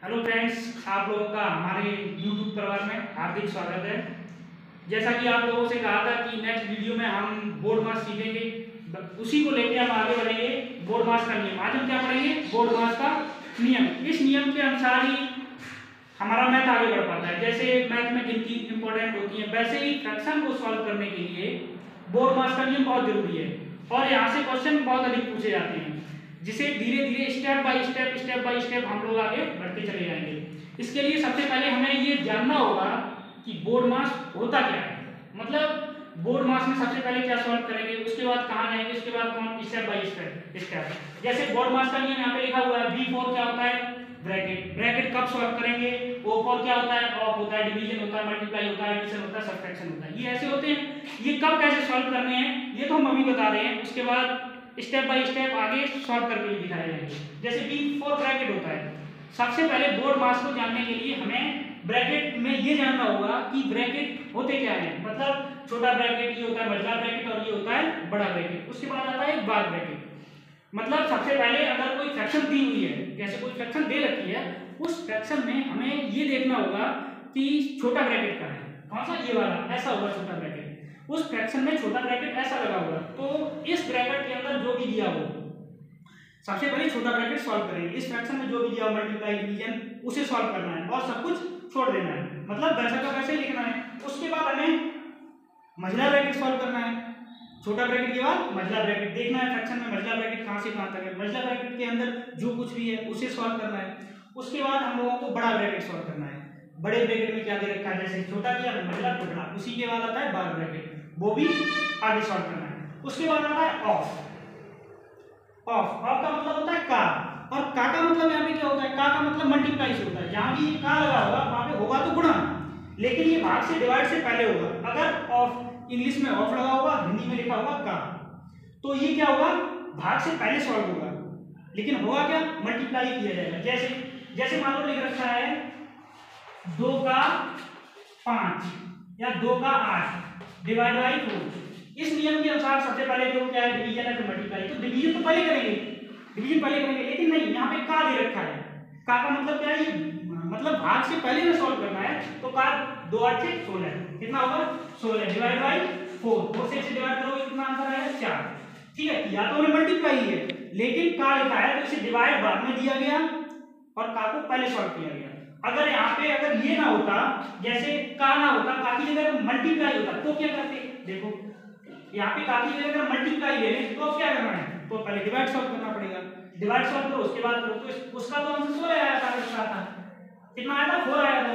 Hello friends, आप लोगों का हमारे YouTube परिवार में हार्दिक स्वागत है। जैसा कि आप लोगों से कहा था कि नेक्स्ट वीडियो में हम बोर्ड मास सीखेंगे, उसी को लेकर हम आगे बढ़ेंगे। बोर्ड मास का नियम आज हम क्या पढ़ेंगे? बोर्ड मास का नियम। इस नियम के अनुसार ही हमारा मैथ आगे बढ़ पाता है। जैसे मैथ में गिनती इंपॉर्टेंट होती है, वैसे ही फ्रैक्शन को सॉल्व करने के लिए बोर्ड मास का नियम बहुत जरूरी है। और यहाँ से क्वेश्चन बहुत अधिक पूछे जाते हैं, जिसे धीरे धीरे स्टेप बाय स्टेप हम लोग आगे बढ़ते चले जाएंगे। इसके लिए सबसे पहले हमें ये जानना होगा कि बोर्ड मास होता क्या है। मतलब बोर्ड मास में सबसे पहले क्या सॉल्व करेंगे, उसके बाद कहाँ जाएंगे, उसके बाद कौन स्टेप बाय स्टेप। जैसे बोर्ड मास का नियम यहाँ पे लिखा हुआ है, V4 क्या होता है? ब्रैकेट। ब्रैकेट कब सॉल्व करेंगे? O4 क्या होता है? ऑफ होता है, डिवीजन होता है, मल्टीप्लाई होता है, एडिशन होता है, सब्ट्रैक्शन होता है। ये ऐसे होते हैं। ये कब कैसे सॉल्व करने हैं ये तो हम अभी बता रहे हैं। उसके बाद स्टेप बाय स्टेप आगे सॉल्व करके भी दिखाए जाएंगे। जैसे V4 ब्रैकेट होता है, सबसे पहले बोर्ड मास को जानने के लिए हमें ब्रैकेट में ये जानना होगा कि ब्रैकेट होते क्या हैं। मतलब छोटा ब्रैकेट ये होता है, मझला ब्रैकेट, और ये होता है बड़ा ब्रैकेट। उसके बाद आता है बार ब्रैकेट। मतलब सबसे पहले अगर कोई फ्रैक्शन दी हुई है, जैसे कोई फ्रैक्शन दे रखी है, उस फ्रैक्शन में हमें ये देखना होगा कि छोटा ब्रैकेट का है कौन सा, ये वाला, ऐसा होगा छोटा ब्रैकेट। उस फ्रैक्शन में छोटा ब्रैकेट ऐसा लगा होगा, तो इस ब्रैकेट के अंदर जो भी दिया हो सबसे पहले छोटा ब्रैकेट सॉल्व करेंगे। इस फ्रैक्शन में जो भी दिया हो, मल्टीप्लाई, डिवीजन, उसे सॉल्व करना है और सब कुछ छोड़ देना है। मतलब वैसा का वैसे ही लिखना है। उसके बाद हमें मझला ब्रैकेट सॉल्व करना है। छोटा ब्रैकेट के बाद मझला ब्रैकेट देखना है, फ्रैक्शन में मझला ब्रैकेट कहां से कहां तक है। मझला ब्रैकेट के अंदर जो कुछ भी है उसे सॉल्व करना है। उसके बाद हम लोगों को बड़ा ब्रैकेट सॉल्व करना है। बड़े ब्रैकेट में क्या दे रखा है, जैसे छोटा दिया मझला टुकड़ा, उसी के बाद आता है बार ब्रैकेट, वो भी आगे सॉल्व करना है। उसके बाद आता है ऑफ। ऑफ का मतलब होता है का, और का मतलब यहाँ पे क्या होता है? का मतलब मल्टीप्लाई से होता है। जहां भी का लगा होगा वहां पे होगा तो गुणा, लेकिन ये भाग से डिवाइड से पहले होगा। अगर ऑफ इंग्लिश में ऑफ लगा होगा, हिंदी में लिखा होगा का, तो ये क्या होगा? भाग से पहले सॉल्व होगा, लेकिन होगा क्या? मल्टीप्लाई किया जाएगा। जैसे मान लो लिख रखा है 2 का 5 या 2 का 8 डिवाइड बाई 4। इस नियम के अनुसार सबसे पहले जो क्या है, डिवीजन है, फिर मल्टीप्लाई। तो डिवीजन तो पहले करेंगे, लेकिन नहीं, यहाँ पे का दे रखा है। का मतलब क्या है? ये मतलब भाग से पहले में सॉल्व करना है। तो का 2 8 6 16 कितना होगा? 16 डिवाइड बाई 4। 4 से डिवाइड करोगे कितना आंसर आएगा? 4। ठीक है, या तो हमें मल्टीप्लाई है, लेकिन का लिखा है तो इसे डिवाइड बाद में दिया गया और का को पहले सॉल्व किया गया। अगर यहाँ पे अगर ये ना होता, जैसे का ना होता, का की जगह मल्टीप्लाई होता, तो क्या करते? देखो यहाँ पे का की जगह अगर मल्टीप्लाई ले लें तो क्या करना है? तो पहले डिवाइड सॉल्व करना पड़ेगा। डिवाइड सॉल्व करो, उसके बाद करो, तो उसका तो आंसर 16 आया था। कितना आया था? 4 आया था।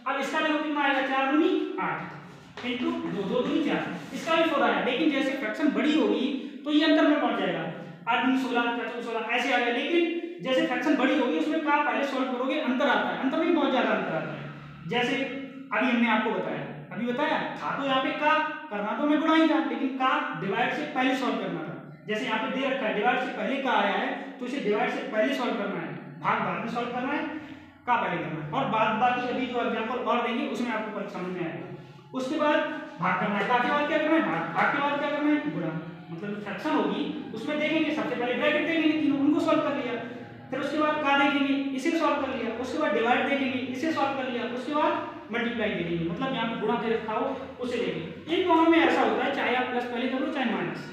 अब इसका देखो कितना आएगा? 4 दूनी 8 इंटू 2 2 दूनी 4, इसका भी 4 आया। लेकिन जैसे फ्रैक्शन बड़ी होगी तो ये अंतर में पहुंच जाएगा, 8 दूनी 16 4 दूनी 16 ऐसे आएगा। लेकिन जैसे फ्रैक्शन बड़ी होगी उसमें का पहले सॉल्व करोगे, अंतर आता है, अंतर में बहुत ज्यादा अंतर आता है। जैसे अभी हमने आपको बताया था, तो यहाँ पे का करना तो हमें गुणा ही था, लेकिन का डिवाइड से पहले सॉल्व करना था। जैसे यहाँ पे दे रखा है डिवाइड से पहले का आया है, तो इसे डिवाइड से पहले सॉल्व करना है, भाग बाद में सॉल्व करना है, का पहले करना है। और बाद बाकी अभी जो एग्जांपल और देंगे उसमें आपको समझ में आएगा। उसके बाद भाग करना है, का के बाद क्या करना है? भाग के बाद क्या करना है? गुणा। मतलब फ्रैक्शन होगी उसमें देखेंगे, सबसे पहले ब्रैकेट देखेंगे, तीनों उनको सॉल्व कर लिया, फिर उसके बाद का देखेंगे, इसे सॉल्व कर लिया, उसके बाद डिवाइड देखेंगे, इसे सॉल्व कर लिया, उसके बाद मल्टीप्लाई देखेंगे। मतलब यहाँ पे गुणा दे रखा हो उसे देखेंगे। इन दोनों में ऐसा होता है, चाहे आप प्लस पहले कर लो चाहे माइनस,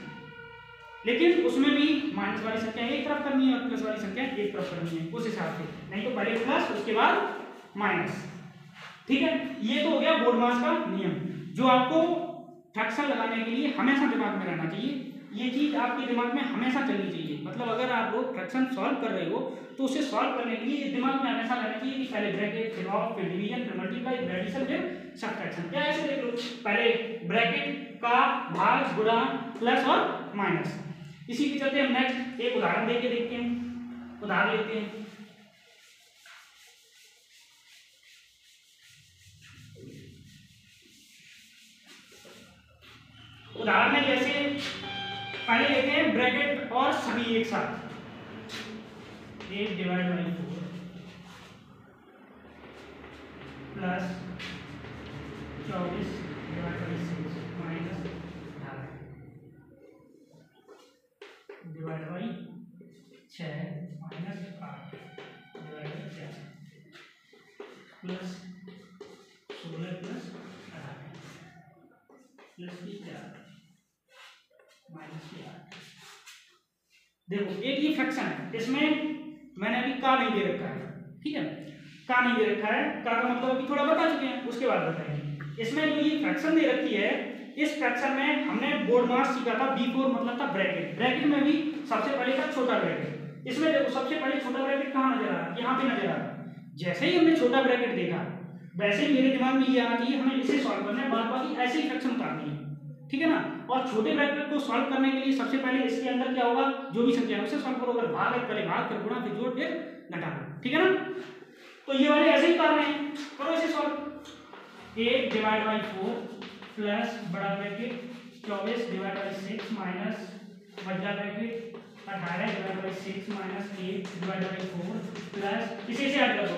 लेकिन उसमें भी माइनस वाली संख्या एक तरफ करनी है और प्लस वाली संख्या एक तरफ करनी है, उस हिसाब से। नहीं तो पहले प्लस उसके बाद माइनस। ठीक है, ये तो हो गया बोर्ड मास का नियम, जो आपको फ्रैक्शन लगाने के लिए हमेशा दिमाग में रहना चाहिए। ये चीज आपके दिमाग में हमेशा चलनी चाहिए। मतलब अगर आप लोग फ्रैक्शन सॉल्व कर रहे हो तो उसे सॉल्व करने के लिए दिमाग में हमेशा रहना चाहिए कि पहले ब्रैकेट, फिर ऑफ, फिर डिवीजन, फिर मल्टीप्लाई, फिर एडिशन, फिर सब्ट्रैक्शन। क्या ऐसे देख लो, पहले ब्रैकेट का भाग गुणा प्लस और माइनस। इसी के चलते हम नेक्स्ट एक उदाहरण देके देखते हैं। उदाहरण लेते हैं। उदाहरण में जैसे पहले लेते हैं ब्रैकेट और सभी एक साथ, 8 divide by 4 plus 24 divide by 6 minus 18 divide by 6 minus 8 divide by 4। Plus 16 plus 18 plus की 4 माइनस की 8। देखो एक ये फ्रैक्शन है, इसमें मैंने अभी का नहीं दे रखा है, ठीक है, का नहीं दे रखा है, का मतलब अभी थोड़ा बता चुके हैं, उसके बाद बताएंगे। इसमें जो ये फ्रैक्शन दे रखी है, इस फ्रैक्शन में हमने बोर्ड मास सीखा था B4 मतलब था ब्रैकेट। ब्रैकेट में भी सबसे पहले था छोटा ब्रैकेट। इसमें देखो सबसे पहले छोटा ब्रैकेट कहाँ नजर आ रहा है, यहाँ पे नजर आ रहा है। जैसे ही हमने छोटा ब्रैकेट देखा वैसे ही मेरे दिमाग में ये आना चाहिए हमें इसे सॉल्व करना है, बाद बाकी ऐसे ही फ्रैक्शन उतारनी है, ठीक है ना। और छोटे ब्रैकेट को सॉल्व करने के लिए सबसे पहले इसके अंदर क्या होगा, जो भी संख्या है उसे सॉल्व करो, अगर भाग है पहले भाग, फिर गुणा, फिर जोड़, फिर घटा, ठीक है ना। तो ये वाले ऐसे ही कर रहे हैं, करो इसे सॉल्व। 8 डिवाइड बाई 4 प्लस बड़ा ब्रैकेट 24 डिवाइड बाई 6 माइनस बड़ा bracket 18 divide by 6 minus 8 divide by 4 plus इसे ऐड कर दो,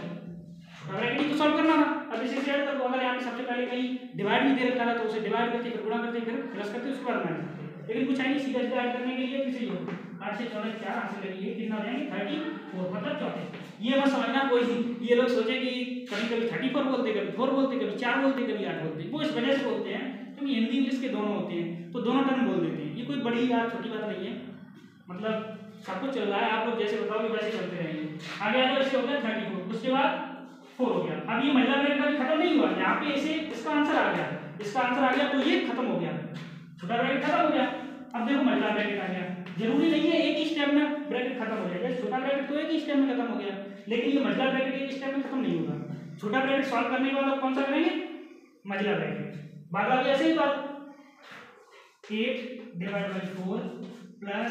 ब्रैकेट को सॉल्व करना था, अब इसे ऐड कर दो। अगर यहाँ पे सबसे पहले कहीं डिवाइड भी दे रखा था तो उसे डिवाइड करते, फिर गुणा करते, फिर प्लस करते, उसके बाद माइनस करते, लेकिन कुछ है नहीं, सीधा सीधा ऐड करने के लिए किसी योग 8 से 14 4 8 से लगी है, कितना हो जाएंगे 34 मतलब 34। ये मत समझना कोई नहीं, ये लोग सोचे कि कभी कभी 34 बोलते, कभी 4 बोलते, कभी 4 बोलते, कभी 8 बोलते, वो इस वजह से बोलते हैं क्योंकि हिंदी इंग्लिश के दोनों होते हैं तो दोनों टर्म बोल देते हैं। ये कोई बड़ी या छोटी बात नहीं है, मतलब सब कुछ चल रहा है, आप लोग जैसे बताओगे वैसे चलते रहेंगे। आगे आ जाओ, इसे हो गया 34, उसके बाद 4 हो गया। अब ये महिला ब्रैकेट का भी खत्म नहीं हुआ, यहाँ पे इसे इसका आंसर आ गया, इसका आंसर आ गया तो ये खत्म हो गया, छोटा ब्रैकेट खत्म हो गया। अब देखो महिला ब्रैकेट आ गया, जरूरी नहीं है एक ही स्टेप में ब्रैकेट खत्म हो जाएगा, छोटा ब्रैकेट तो एक ही स्टेप में खत्म हो गया, लेकिन ये महिला ब्रैकेट एक स्टेप में खत्म नहीं होगा। छोटा ब्रैकेट सॉल्व करने के बाद कौन सा करेंगे, महिला ब्रैकेट, बाकी ऐसे ही बात 8 divide by 4 plus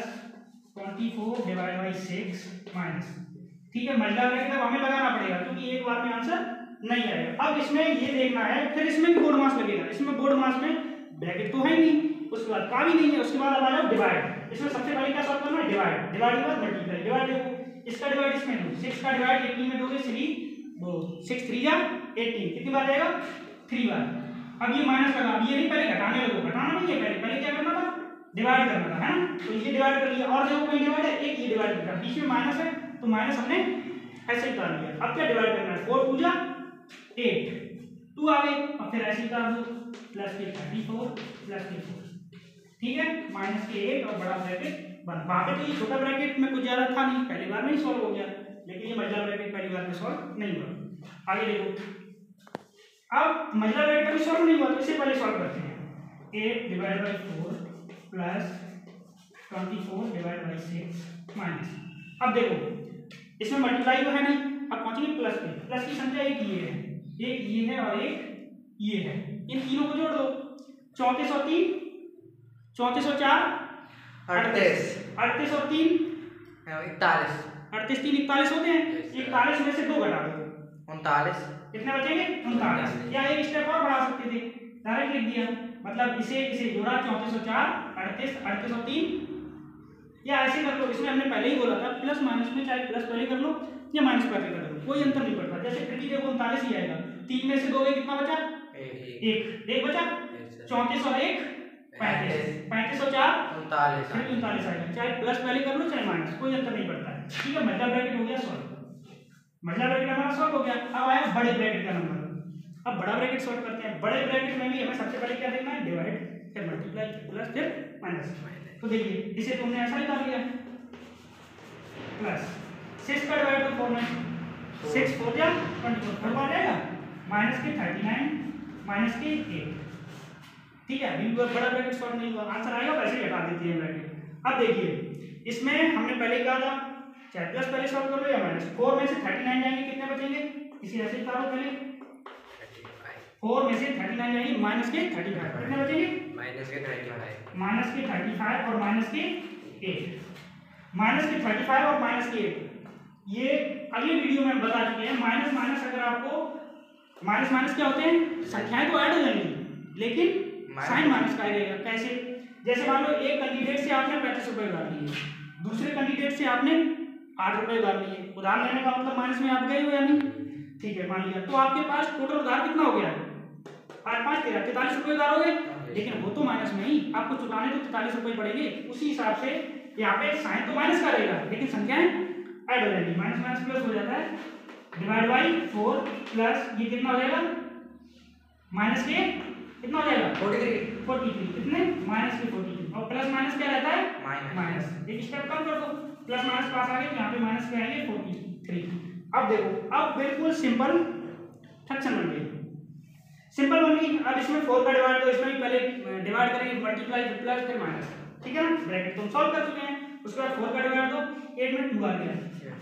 24 divide by 6 minus, ठीक है, महिला ब्रैकेट अब हमें लगाना पड़ेगा क्योंकि एक बार में आंसर नहीं आएगा। अब इसमें ये देखना है, फिर इसमें बोर्ड मास लगेगा, इसमें बोर्ड मास में ब्रैकेट तो है ही नहीं, उसके बाद का भी नहीं है, उसके बाद अब आ जाओ डिवाइड। इसमें सबसे पहले क्या सॉल्व करना है, डिवाइड, डिवाइड के बाद मल्टीप्लाई, डिवाइड देखो इसका डिवाइड इसमें दो, 6 का डिवाइड 18 में दोगे 3 2 6 3 जा 18, कितनी बार जाएगा 3 बार। अब ये माइनस लगा, अब ये नहीं पहले घटाने लगो, घटाना नहीं है, पहले क्या करना था, डिवाइड करना था, है ना। तो ये डिवाइड कर लिया, और देखो कहीं डिवाइड है, एक ये डिवाइड कर, बीच में माइनस है तो माइनस हमने ऐसे ही कर लिया। अब क्या डिवाइड करना है, 4 2 जा 8 2 आ गए, अब फिर ऐसे ही कर दो, प्लस के 34 प्लस के 4, ठीक है, माइनस के 8 और बड़ा ब्रैकेट बन। वहां पे तो ये छोटा ब्रैकेट में कुछ ज्यादा था नहीं, पहली बार में ही सॉल्व हो गया, लेकिन ये महिला ब्रैकेट पहली बार में सॉल्व नहीं हुआ। आगे देखो, अब महिला ब्रैकेट भी सॉल्व नहीं हुआ तो इसे पहले सॉल्व करते हैं। 8 divide by 4 plus 24 divide by 6 minus, अब देखो इसमें मल्टीप्लाई तो है नहीं, अब पहुंचेंगे प्लस पे, प्लस की संख्या एक ये है, एक ये है और एक ये है, इन तीनों को जोड़ दो, 34 और 3 34 और 4 38 38 और 3 41 38 3 41 होते हैं, 41 में से 2 घटा दो 39, कितने बचेंगे 39। या एक स्टेप और बढ़ा सकते थे, डायरेक्ट लिख दिया, मतलब इसे जोड़ा 34 और 4 38 38 और 3, या ऐसे कर लो, इसमें हमने पहले ही बोला था प्लस माइनस में चाहे प्लस पहले कर लो या माइनस पहले कर लो, कोई अंतर नहीं पड़ता। जैसे फिर भी देखो 39 ही आएगा, 3 में से 2 गए, कितना बचा एक बचा, 34 और 1 35 35 और 4 39 फिर 39 आएगा, चाहे प्लस पहले कर लो चाहे माइनस, कोई अंतर नहीं पड़ता है, ठीक है। महिला ब्रैकेट हो गया सॉल्व, महिला ब्रैकेट हमारा सॉल्व हो गया। अब आया बड़े ब्रैकेट का नंबर, अब बड़ा ब्रैकेट सॉल्व करते हैं। बड़े ब्रैकेट में भी हमें सबसे पहले क्या देखना है, डिवाइड, फिर मल्टीप्लाई, प्लस, फिर माइनस। तो देखिए इसे तुमने ऐसा ही कर लिया, प्लस 6 का डिवाइड तो 4 में 6 4 जा 24 4 आ जाएगा, माइनस के 39 माइनस के 8, ठीक है। अभी बड़ा ब्रैकेट सॉल्व नहीं हुआ, आंसर आएगा वैसे ही हटा देती है ब्रैकेट। अब देखिए इसमें हमने पहले कहा था चाहे प्लस पहले सॉल्व कर लो या माइनस, 4 में से 39 जाएंगे, कितने बचेंगे, इसे ऐसे उतारो पहले, 4 में से 39 जाएंगे, माइनस के 35, कितने बचेंगे माइनस के 35 और माइनस के 8, माइनस के 35 और माइनस के 8, ये अगले वीडियो में बता चुके हैं। माइनस माइनस अगर आपको माइनस माइनस क्या होते हैं, संख्याएं तो ऐड हो जाएंगी लेकिन साइन माइनस का रहेगा। कैसे, जैसे मान लो एक कैंडिडेट से आपने 35 रुपए उधार लिए, दूसरे कैंडिडेट से आपने 8 रुपए उधार लिए, उधार लेने का मतलब माइनस में आप गए हो या नहीं, ठीक है, मान लिया। तो आपके पास टोटल उधार कितना हो गया, 8 5 13 43 रुपए उधार हो गए, लेकिन वो तो माइनस में ही, आपको चुकाने तो 43 रुपए पड़ेंगे। उसी हिसाब से यहाँ पे साइन तो माइनस का रहेगा लेकिन संख्याएं ऐड हो जाएंगी, माइनस माइनस प्लस हो जाता है, डिवाइड बाई 4 प्लस ये कितना हो जाएगा माइनस के कितना हो जाएगा 43 कितने माइनस के 43 और प्लस माइनस क्या रहता है माइनस एक स्टेप कम कर दो प्लस माइनस पास आ गए यहाँ पे माइनस के आएंगे 43। अब देखो अब बिल्कुल सिंपल फ्रैक्शन बन गई सिंपल बन गई। अब इसमें 4 का डिवाइड तो इसमें भी पहले डिवाइड करेंगे मल्टीप्लाई प्लस फिर माइनस ठीक है ना ब्रैकेट तो हम सॉल्व कर चुके हैं। उसके बाद 4 का डिवाइड दो 8 में 2 आ गया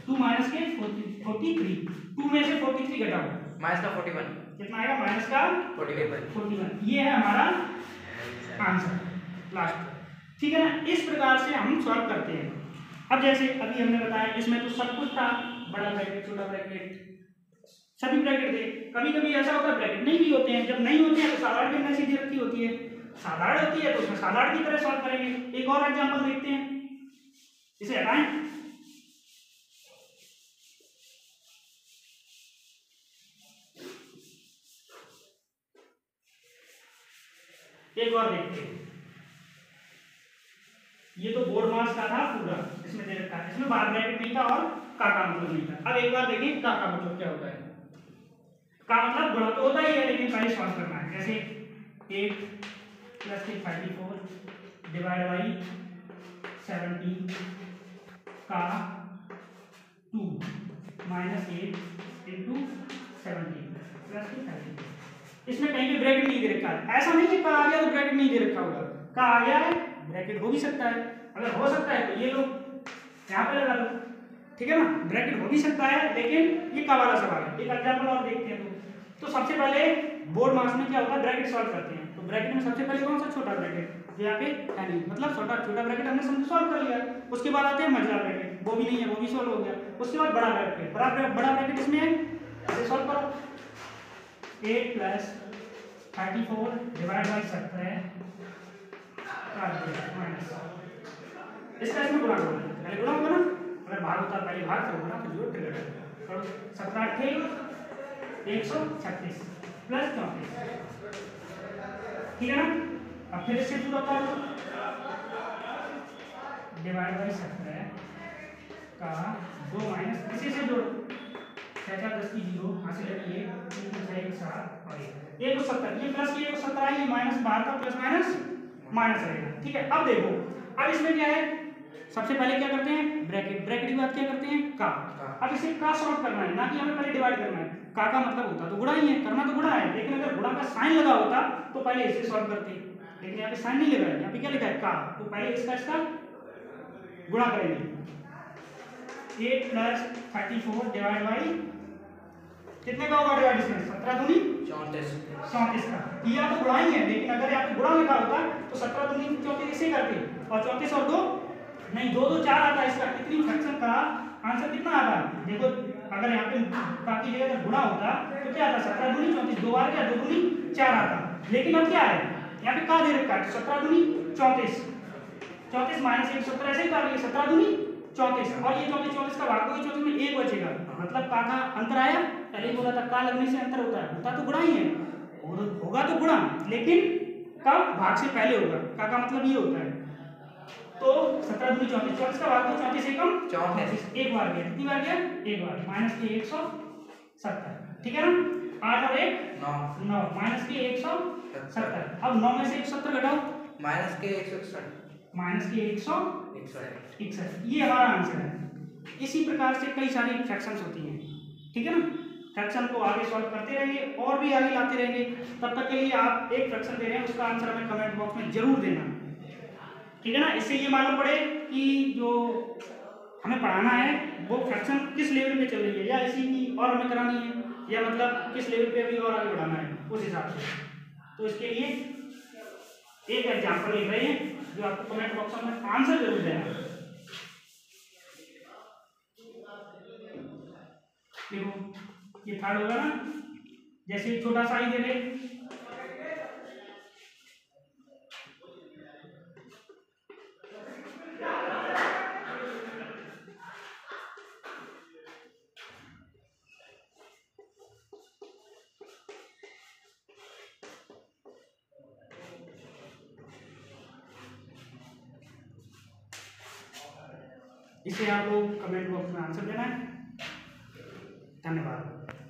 2 माइनस के 43 2 में से 43 घटाओ माइनस का 41 कितना आएगा माइनस का 41 ये है हमारा आंसर लास्ट ठीक है ना। इस प्रकार से हम सॉल्व करते हैं। अब जैसे अभी हमने बताया इसमें तो सब कुछ था बड़ा ब्रैकेट छोटा ब्रैकेट सभी ब्रैकेट थे। कभी कभी ऐसा होता है ब्रैकेट नहीं भी होते हैं जब नहीं होते हैं तो साधारण भिन्नता सीधी रखी होती है साधारण होती है तो उसमें साधारण की तरह सॉल्व करेंगे। एक और एग्जांपल देखते हैं इसे हटाएं एक और देखते हैं ये तो बोर्ड मास का था पूरा इसमें दे रखा है इसमें बार ब्रैकेट नहीं था और का मतलब नहीं था। अब एक बार देखिए का मतलब क्या होता है का मतलब गुणा तो होता ही है लेकिन पहले सॉल्व करना है। जैसे 8 प्लस 34 डिवाइड बाई 17 का 2 माइनस 8 इंटू 17 प्लस 30 इसमें कहीं भी ब्रैकेट नहीं दे रखा है। ऐसा नहीं है का आ गया तो ब्रैकेट नहीं दे रखा होगा का आ गया है ब्रैकेट हो भी सकता है अगर हो सकता है तो ये लोग यहाँ पे लगा लो ठीक है ना ब्रैकेट हो भी सकता है लेकिन ये का वाला सवाल है। एक एग्जांपल और देखते हैं तो सबसे पहले बोर्ड मास में क्या होता है ब्रैकेट सॉल्व करते हैं तो ब्रैकेट में सबसे पहले कौन सा छोटा ब्रैकेट जो यहाँ पे है नहीं मतलब छोटा ब्रैकेट हमने समझ सॉल्व कर लिया। उसके बाद आते हैं मझला ब्रैकेट वो भी नहीं है वो भी सॉल्व हो गया। उसके बाद बड़ा ब्रैकेट इसमें है इसे सॉल्व करो 8 प्लस 34 डिवाइड बाई 17 माइनस इसका इसमें गुणा करो पहले गुणा होगा ना अगर भाग होता पहले भाग फिर गुणा फिर जोड़ फिर घटा करो 17 136 प्लस 34 ठीक है ना। अब फिर इससे पूरा करो डिवाइड बाई 17 का 2 माइनस इसी से जोड़ो 6 10 की 0 हासिल लगी 3 6 1 7 और ये तो 70 ये प्लस ये 17 ये माइनस बाहर का प्लस माइनस रहेगा ठीक है। अब देखो अब इसमें क्या है सबसे पहले क्या करते हैं ब्रैकेट की बात क्या करते हैं का। अब इसे का सॉल्व करना है ना कि हमें पहले डिवाइड करना है का मतलब होता तो गुणा ही है करना तो गुणा है लेकिन अगर गुणा का साइन लगा होता तो पहले इसे सॉल्व करते लेकिन यहाँ पे साइन नहीं लगा है यहाँ पे क्या लिखा है का तो पहले इसका गुणा करेंगे 8 प्लस 34 डिवाइड बाई कितने का होगा डिवाइड इसमें 17 दूनी 34 का किया तो गुणा ही है लेकिन अगर यहाँ पे गुणा लिखा होता तो 17 दूनी 34 इसे करते और 34 और 2 नहीं 2 2 4 आता है इसका कितनी फ्रैक्शन का आंसर कितना आता है देखो अगर यहाँ पे बाकी जगह अगर गुणा होता तो क्या आता 17 दूनी 34 दो बार क्या 2 दूनी 4 आता लेकिन अब क्या है यहाँ पे का दे रखा है 17 दूनी 34 माइनस 170 ऐसे ही कर लिए 17 दूनी 34 और ये 34 का भाग होगा 34 में 1 बचेगा मतलब का अंतर आया पहले बोला था का लगने से अंतर होता तो गुणा ही है होगा तो गुणा लेकिन का भाग से पहले होगा का मतलब ये होता है तो 17 दूनी 34 का भाग तो 34 से कम 34 एक बार गया कितनी बार गया एक बार माइनस के 170 ठीक है ना 8 और 1 9 माइनस के 170 अब 9 में से 170 घटाओ माइनस के 161 ये हमारा आंसर है। इसी प्रकार से कई सारी फ्रैक्शंस होती हैं ठीक है ना। फ्रैक्शन को आगे सॉल्व करते रहेंगे और भी आगे लाते रहेंगे तब तक के लिए आप एक फ्रैक्शन दे रहे हैं उसका आंसर हमें कमेंट बॉक्स में जरूर देना ठीक है ना। इससे ये मालूम पड़े कि जो हमें पढ़ाना है वो फ्रैक्शन किस लेवल पे चल रही है या इसी की और हमें करानी है या मतलब किस लेवल पे अभी और आगे बढ़ाना है उस हिसाब से। तो इसके लिए एक एग्जांपल लिख रहे हैं जो आपको कमेंट बॉक्स में आंसर जरूर देना। देखो ये थर्ड होगा ना जैसे छोटा सा ही दे दे इसे आप लोग कमेंट बॉक्स में आंसर देना है। धन्यवाद।